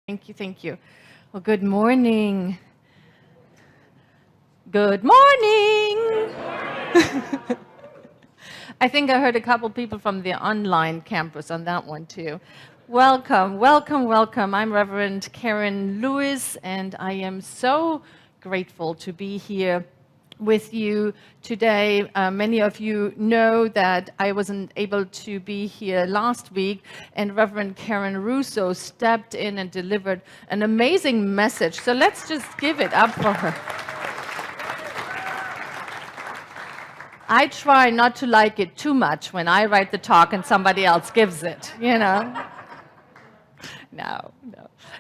Thank you, thank you. Well, good morning. Good morning. I think I heard a couple people from the online campus on that one too. Welcome, welcome, welcome. I'm Reverend Karen Lewis, and I am so grateful to be here with you today. Many of you know that I wasn't able to be here last week, and Reverend Karen Russo stepped in and delivered an amazing message. So let's just give it up for her. I try not to like it too much when I write the talk and somebody else gives it, you know? No.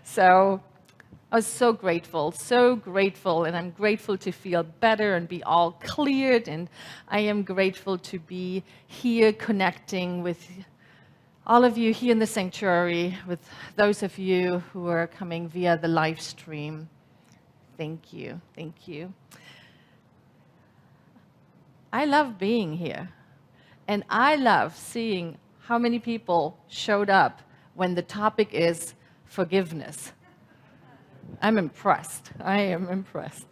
So I was so grateful, and I'm grateful to feel better and be all cleared, and I am grateful to be here connecting with all of you here in the sanctuary, with those of you who are coming via the live stream. Thank you, thank you. I love being here, and I love seeing how many people showed up when the topic is forgiveness. I'm impressed. I am impressed.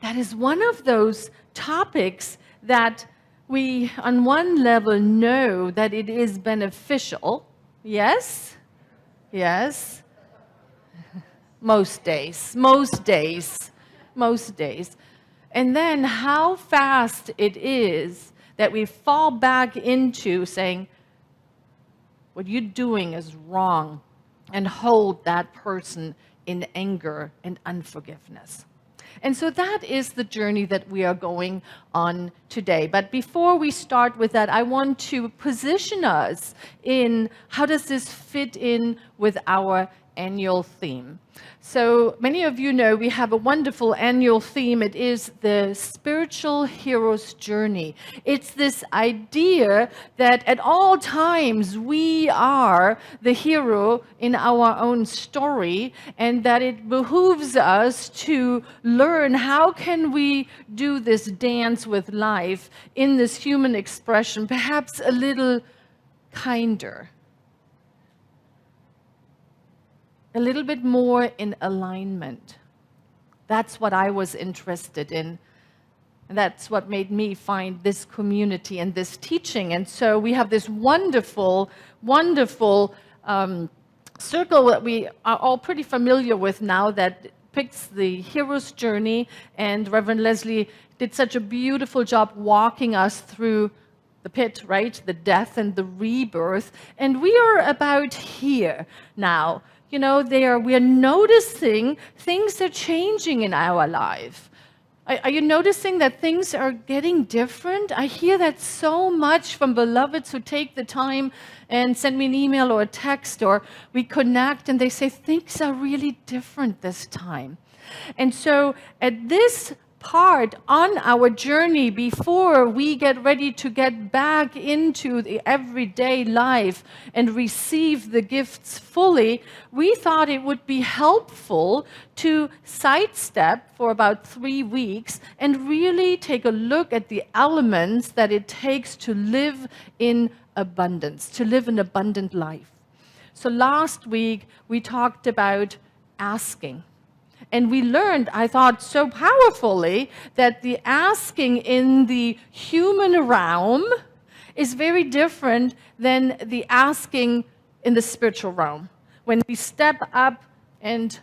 That is one of those topics that we, on one level, know that it is beneficial. Yes? Yes? Most days. And then how fast it is that we fall back into saying, what you're doing is wrong, and hold that person in anger and unforgiveness. And so that is the journey that we are going on today. But before we start with that, I want to position us in how does this fit in with our annual theme. So many of you know we have a wonderful annual theme. It is the spiritual hero's journey. It's this idea that at all times we are the hero in our own story, and that it behooves us to learn how can we do this dance with life in this human expression, perhaps a little kinder, a little bit more in alignment. That's what I was interested in. And that's what made me find this community and this teaching. And so we have this wonderful circle that we are all pretty familiar with now that picks the hero's journey. And Reverend Leslie did such a beautiful job walking us through the pit, right? The death and the rebirth. And we are about here now. You know, we are noticing things are changing in our life. Are you noticing that things are getting different? I hear that so much from beloveds who take the time and send me an email or a text, or we connect and they say things are really different this time. And so at this part on our journey, before we get ready to get back into the everyday life and receive the gifts fully, we thought it would be helpful to sidestep for about 3 weeks and really take a look at the elements that it takes to live in abundance, to live an abundant life. So last week we talked about asking. And we learned, I thought, so powerfully that the asking in the human realm is very different than the asking in the spiritual realm. When we step up and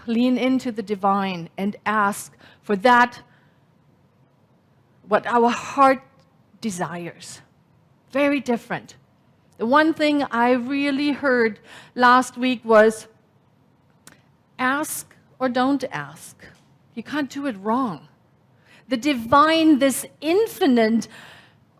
lean into the divine and ask for that, what our heart desires. Very different. The one thing I really heard last week was, ask or don't ask. You can't do it wrong. The divine, this infinite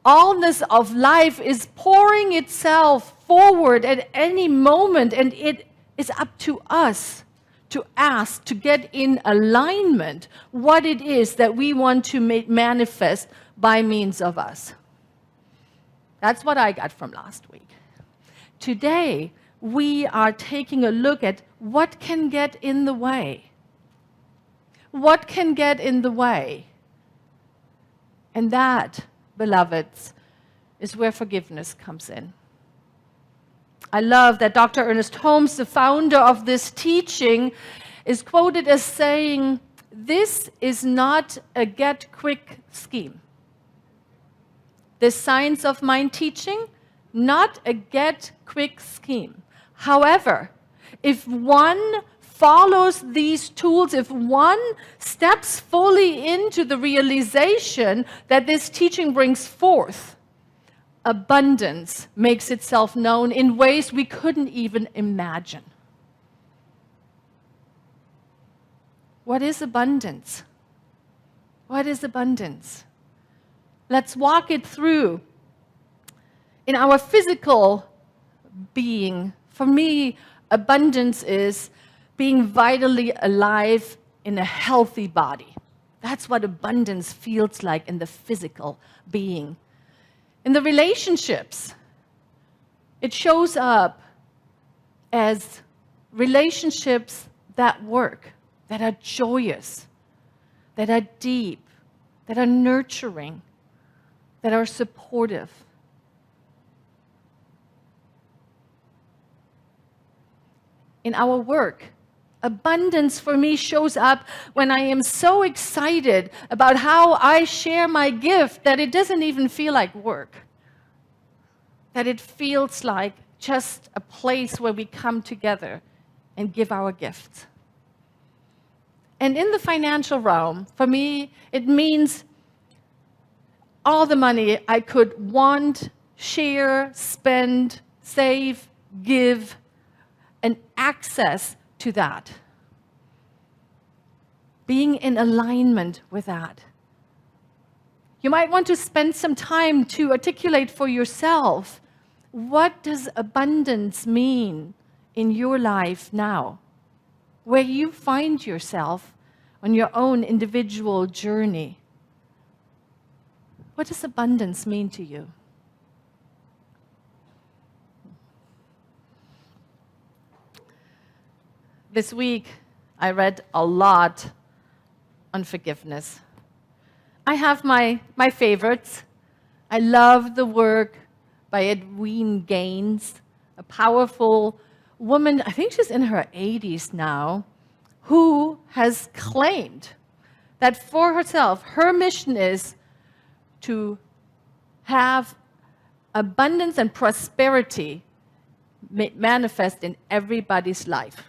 allness of life is pouring itself forward at any moment, and it is up to us to ask, to get in alignment what it is that we want to manifest by means of us. That's what I got from last week. Today, we are taking a look at what can get in the way. What can get in the way? And that, beloveds, is where forgiveness comes in. I love that Dr. Ernest Homes, the founder of this teaching, is quoted as saying, "This is not a get-quick scheme." This science of mind teaching, not a get-quick scheme. However, if one follows these tools, if one steps fully into the realization that this teaching brings forth, abundance makes itself known in ways we couldn't even imagine. What is abundance? What is abundance? Let's walk it through. In our physical being, for me, abundance is being vitally alive in a healthy body. That's what abundance feels like in the physical being. In the relationships, it shows up as relationships that work, that are joyous, that are deep, that are nurturing, that are supportive. In our work, abundance for me shows up when I am so excited about how I share my gift that it doesn't even feel like work. That it feels like just a place where we come together and give our gifts. And in the financial realm, for me, it means all the money I could want, share, spend, save, give, and access to that. Being in alignment with that. You might want to spend some time to articulate for yourself, what does abundance mean in your life now? Where you find yourself on your own individual journey. What does abundance mean to you? This week, I read a lot on forgiveness. I have my favorites. I love the work by Edwin Gaines, a powerful woman, I think she's in her 80s now, who has claimed that for herself, her mission is to have abundance and prosperity manifest in everybody's life.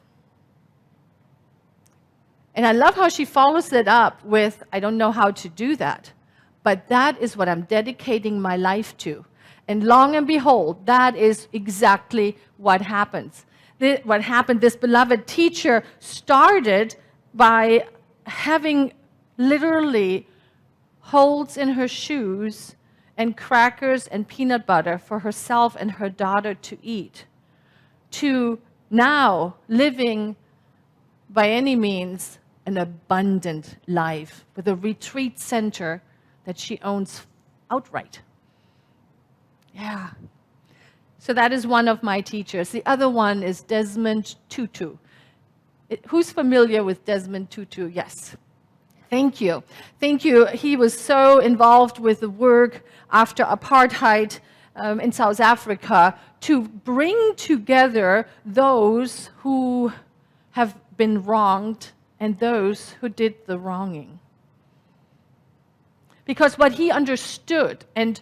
And I love how she follows it up with, I don't know how to do that, but that is what I'm dedicating my life to. And long and behold, that is exactly what happens. What happened, this beloved teacher started by having literally holes in her shoes and crackers and peanut butter for herself and her daughter to eat, to now living by any means an abundant life with a retreat center that she owns outright. Yeah. So that is one of my teachers. The other one is Desmond Tutu. Who's familiar with Desmond Tutu? Yes. Thank you. Thank you. He was so involved with the work after apartheid in South Africa to bring together those who have been wronged and those who did the wronging. Because what he understood and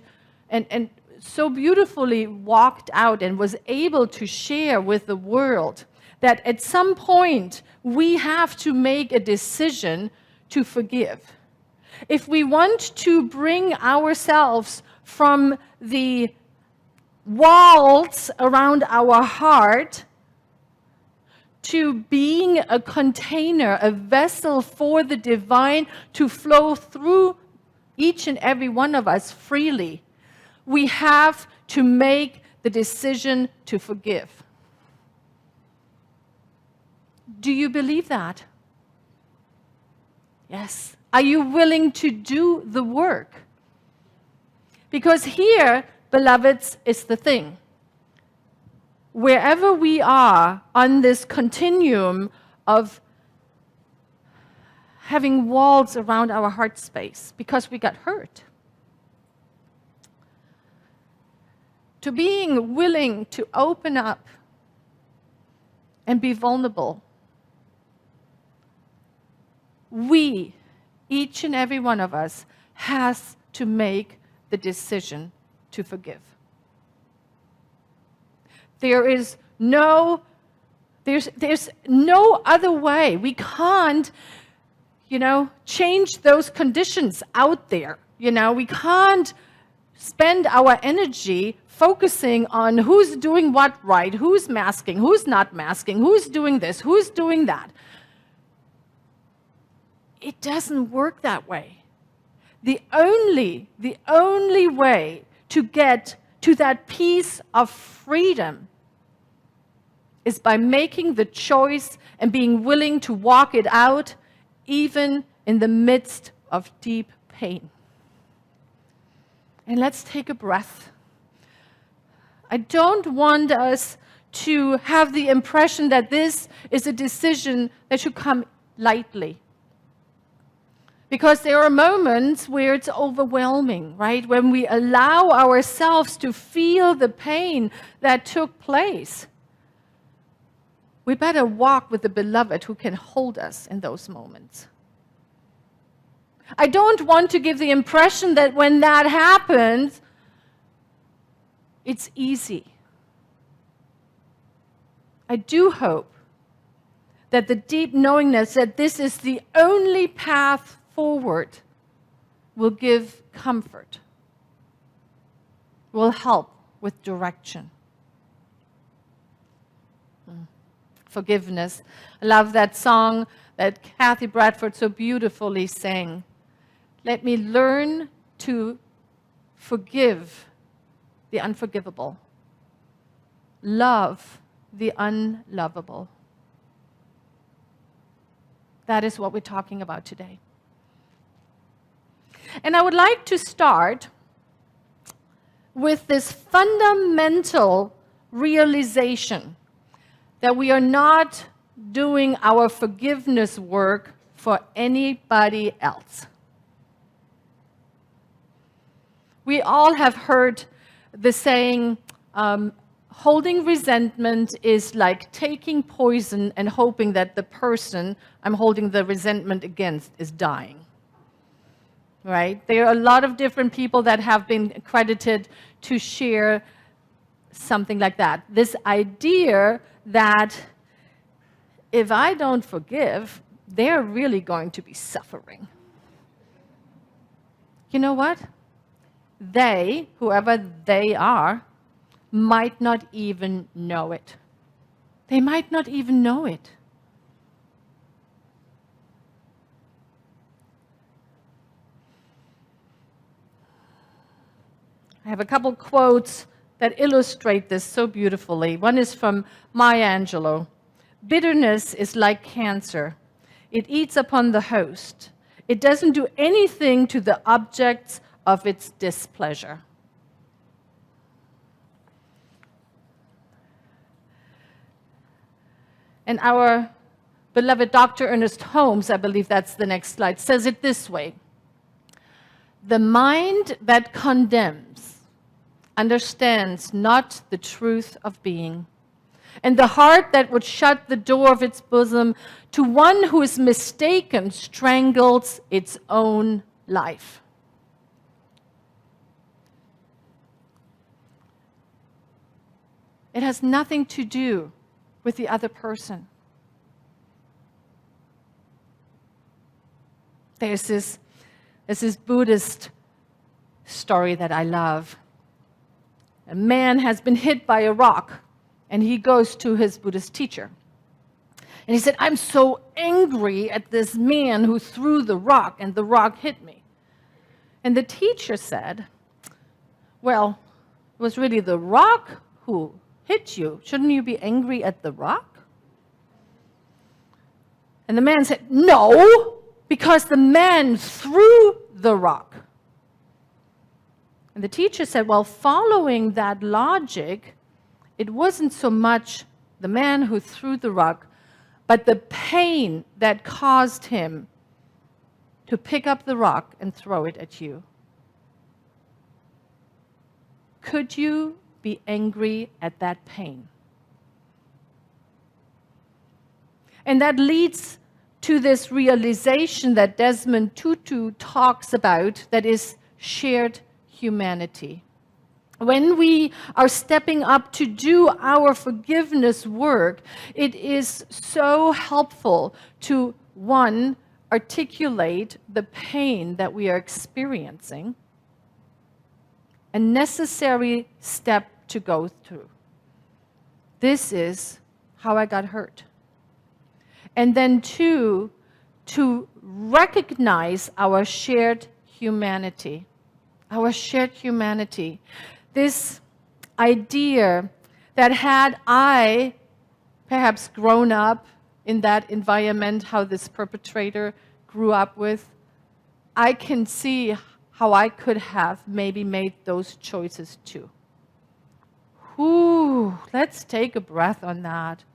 so beautifully walked out and was able to share with the world that at some point we have to make a decision to forgive. If we want to bring ourselves from the walls around our heart to being a container, a vessel for the divine to flow through each and every one of us freely, we have to make the decision to forgive. Do you believe that? Yes. Are you willing to do the work? Because here, beloveds, is the thing. Wherever we are on this continuum of having walls around our heart space because we got hurt, to being willing to open up and be vulnerable, we, each and every one of us, has to make the decision to forgive. There's no other way. We can't, change those conditions out there. We can't spend our energy focusing on who's doing what right, who's masking, who's not masking, who's doing this, who's doing that. It doesn't work that way. The only way to get to that piece of freedom is by making the choice and being willing to walk it out, even in the midst of deep pain. And let's take a breath. I don't want us to have the impression that this is a decision that should come lightly. Because there are moments where it's overwhelming, right? When we allow ourselves to feel the pain that took place. We better walk with the beloved who can hold us in those moments. I don't want to give the impression that when that happens, it's easy. I do hope that the deep knowingness that this is the only path forward will give comfort, will help with direction. Forgiveness. I love that song that Kathy Bradford so beautifully sang. Let me learn to forgive the unforgivable, love the unlovable. That is what we're talking about today. And I would like to start with this fundamental realization that we are not doing our forgiveness work for anybody else. We all have heard the saying, holding resentment is like taking poison and hoping that the person I'm holding the resentment against is dying. Right? There are a lot of different people that have been credited to share something like that. This idea that if I don't forgive, they're really going to be suffering. You know what? They, whoever they are, might not even know it. They might not even know it. I have a couple quotes that illustrate this so beautifully. One is from Maya Angelou. Bitterness is like cancer. It eats upon the host. It doesn't do anything to the objects of its displeasure. And our beloved Dr. Ernest Homes, I believe that's the next slide, says it this way. The mind that condemns understands not the truth of being, and the heart that would shut the door of its bosom to one who is mistaken strangles its own life. It has nothing to do with the other person. There's this Buddhist story that I love. A man has been hit by a rock, and he goes to his Buddhist teacher. And he said, I'm so angry at this man who threw the rock, and the rock hit me. And the teacher said, well, it was really the rock who hit you. Shouldn't you be angry at the rock? And the man said, no, because the man threw the rock. And the teacher said, well, following that logic, it wasn't so much the man who threw the rock, but the pain that caused him to pick up the rock and throw it at you. Could you be angry at that pain. And that leads to this realization that Desmond Tutu talks about, that is shared humanity. When we are stepping up to do our forgiveness work, it is so helpful to, one, articulate the pain that we are experiencing, a necessary step to go through. This is how I got hurt. And then two, to recognize our shared humanity. Our shared humanity. This idea that had I perhaps grown up in that environment, how this perpetrator grew up with, I can see how I could have maybe made those choices too. Ooh, let's take a breath on that.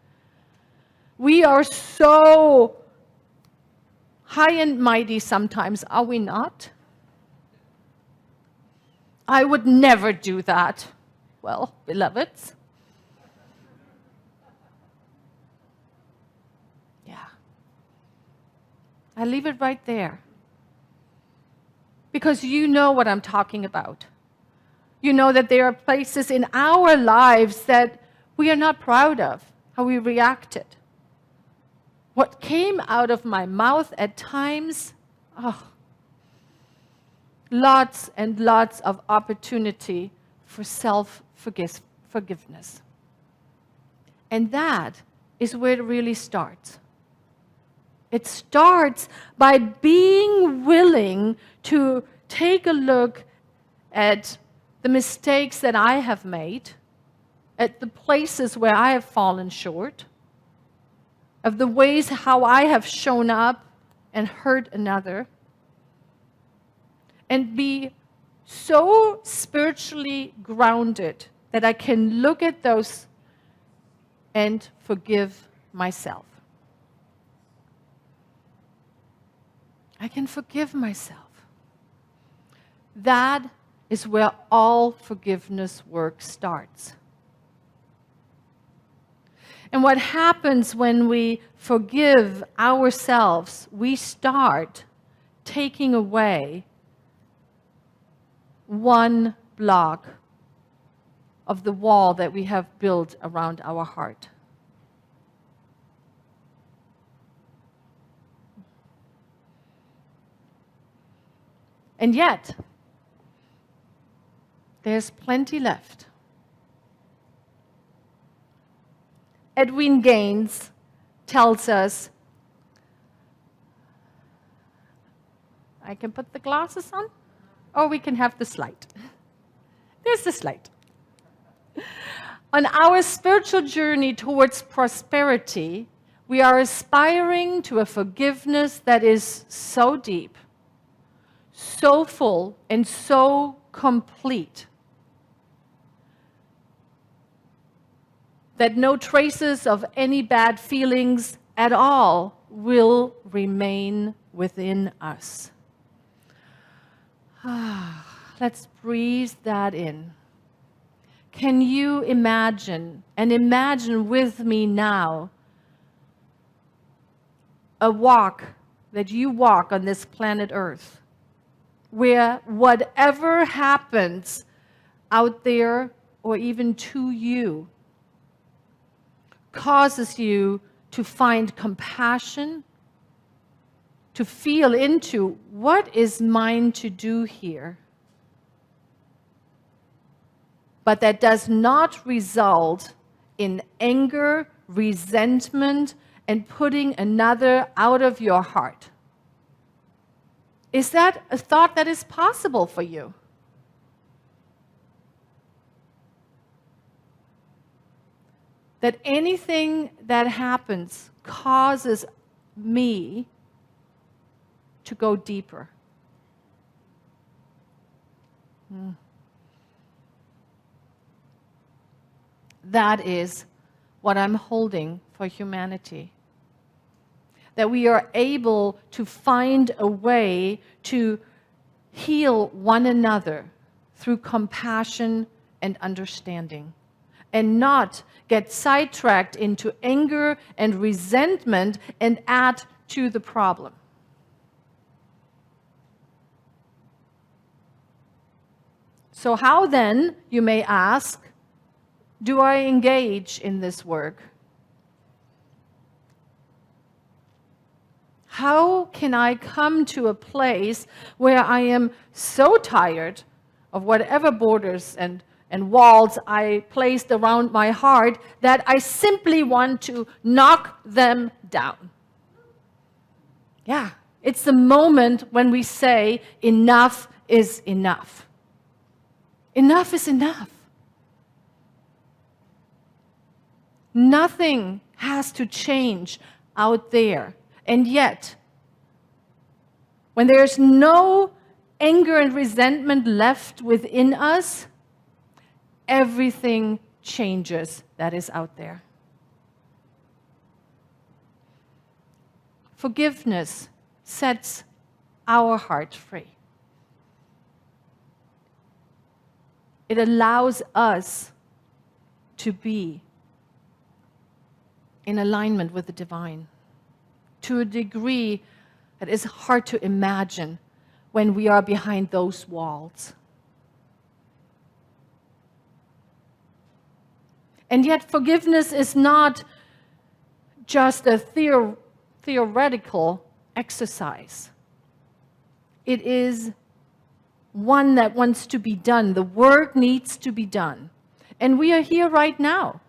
We are so high and mighty sometimes, are we not? I would never do that. Well, beloveds. Yeah. I leave it right there. Because you know what I'm talking about. You know that there are places in our lives that we are not proud of, how we reacted. What came out of my mouth at times, lots and lots of opportunity for self-forgiveness. And that is where it really starts. It starts by being willing to take a look at the mistakes that I have made, at the places where I have fallen short, of the ways how I have shown up and hurt another, and be so spiritually grounded that I can look at those and forgive myself. I can forgive myself. That is where all forgiveness work starts. And what happens when we forgive ourselves, we start taking away one block of the wall that we have built around our heart. And yet, there's plenty left. Edwin Gaines tells us, I can put the glasses on, or we can have the slide. There's the slide. On our spiritual journey towards prosperity, we are aspiring to a forgiveness that is so deep, so full, and so complete that no traces of any bad feelings at all will remain within us. Let's breathe that in. Can you imagine, and imagine with me now, a walk that you walk on this planet Earth, where whatever happens out there or even to you causes you to find compassion, to feel into what is mine to do here. But that does not result in anger, resentment, and putting another out of your heart. Is that a thought that is possible for you? That anything that happens causes me to go deeper. That is what I'm holding for humanity. That we are able to find a way to heal one another through compassion and understanding, and not get sidetracked into anger and resentment and add to the problem. So how then, you may ask, do I engage in this work? How can I come to a place where I am so tired of whatever borders and walls I placed around my heart that I simply want to knock them down? Yeah, it's the moment when we say enough is enough. Enough is enough. Nothing has to change out there. And yet, when there's no anger and resentment left within us, everything changes that is out there. Forgiveness sets our heart free. It allows us to be in alignment with the divine to a degree that is hard to imagine when we are behind those walls. And yet forgiveness is not just a theoretical exercise. It is one that wants to be done. The work needs to be done. And we are here right now.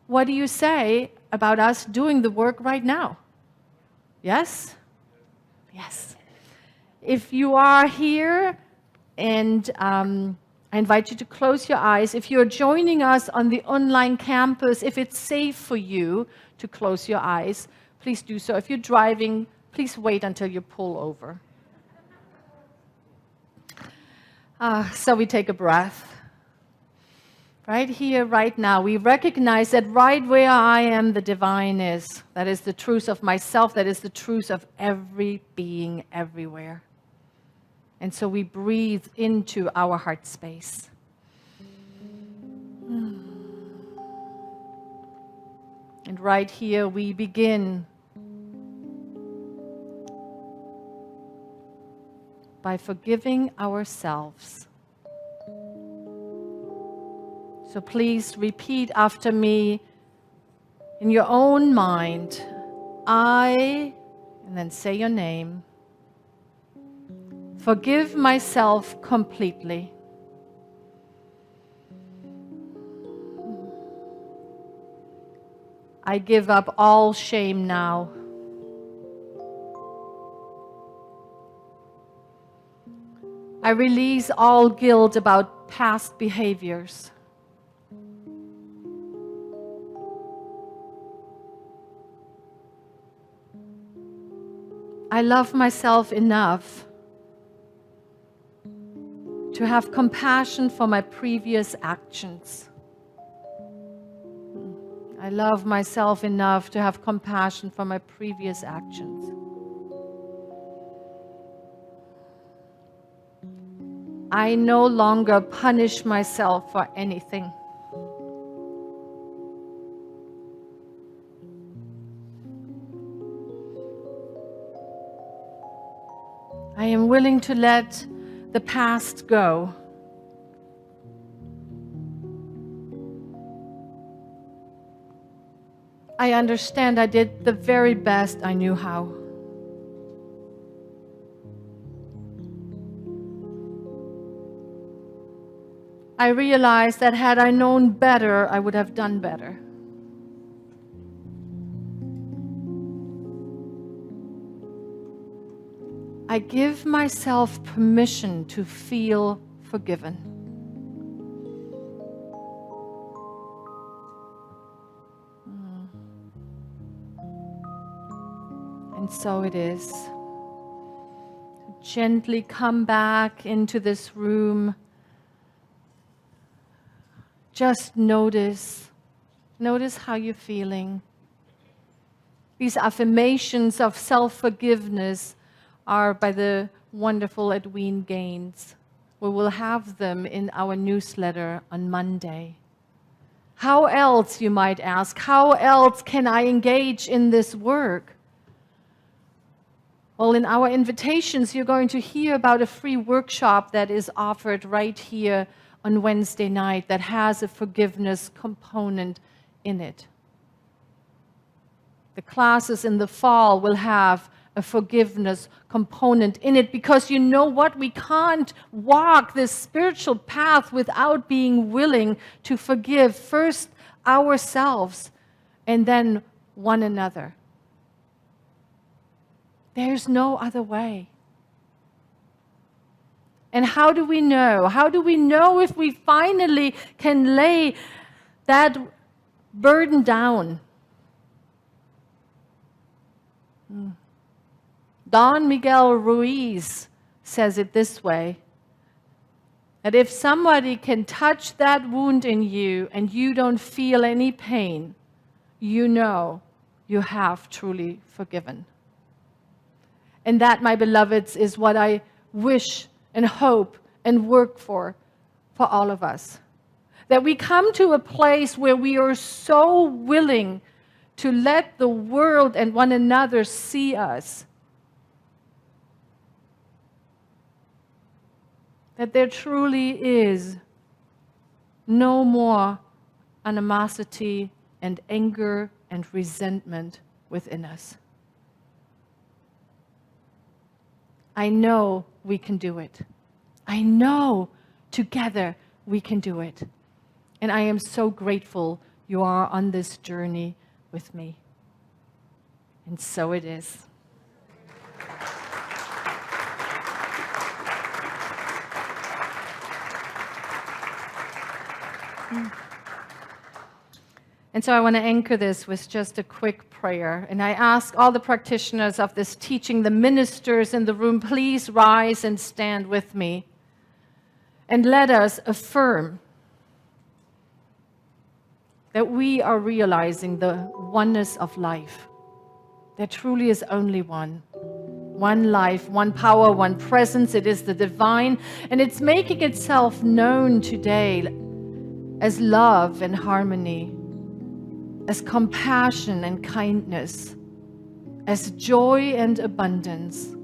What do you say about us doing the work right now? Yes? Yes. If you are here, and I invite you to close your eyes. If you're joining us on the online campus, if it's safe for you to close your eyes, please do so. If you're driving, please wait until you pull over. So we take a breath. Right here, right now, we recognize that right where I am, the divine is. That is the truth of myself. That is the truth of every being everywhere. And so we breathe into our heart space. And right here, we begin by forgiving ourselves. So please repeat after me in your own mind, I, and then say your name, forgive myself completely. I give up all shame now. I release all guilt about past behaviors. I love myself enough to have compassion for my previous actions. I love myself enough to have compassion for my previous actions. I no longer punish myself for anything. I am willing to let the past go. I understand I did the very best I knew how. I realize that had I known better, I would have done better. I give myself permission to feel forgiven. And so it is. Gently come back into this room. Just notice how you're feeling. These affirmations of self-forgiveness are by the wonderful Edwin Gaines. we will have them in our newsletter on Monday. How else, you might ask, how else can I engage in this work? Well, in our invitations, you're going to hear about a free workshop that is offered right here on Wednesday night that has a forgiveness component in it. The classes in the fall will have a forgiveness component in it, because you know what? We can't walk this spiritual path without being willing to forgive first ourselves and then one another. There's no other way. And how do we know? How do we know if we finally can lay that burden down? Don Miguel Ruiz says it this way, that if somebody can touch that wound in you and you don't feel any pain, you know you have truly forgiven. And that, my beloveds, is what I wish and hope and work for all of us. That we come to a place where we are so willing to let the world and one another see us, that there truly is no more animosity and anger and resentment within us. I know we can do it. I know together we can do it. And I am so grateful you are on this journey with me. And so it is. And so I want to anchor this with just a quick prayer. And I ask all the practitioners of this teaching, the ministers in the room, please rise and stand with me. And let us affirm that we are realizing the oneness of life. There truly is only one. One life, one power, one presence. It is the divine. And it's making itself known today as love and harmony, as compassion and kindness, as joy and abundance.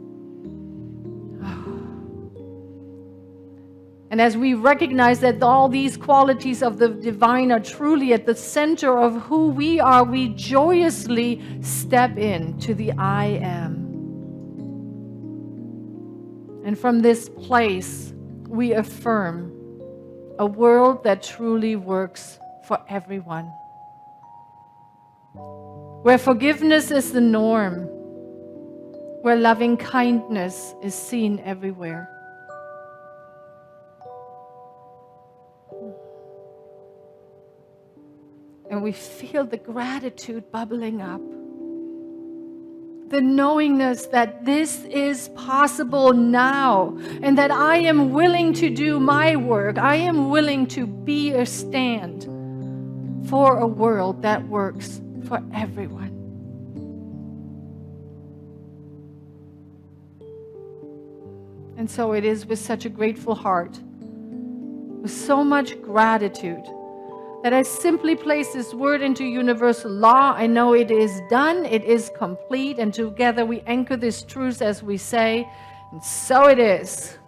And as we recognize that all these qualities of the divine are truly at the center of who we are, we joyously step into the I am. And from this place, we affirm a world that truly works for everyone, where forgiveness is the norm, where loving kindness is seen everywhere. And we feel the gratitude bubbling up, the knowingness that this is possible now, and that I am willing to do my work. I am willing to be a stand for a world that works for everyone. And so it is with such a grateful heart, with so much gratitude, that I simply place this word into universal law. I know it is done, it is complete, and together we anchor this truth as we say, and so it is.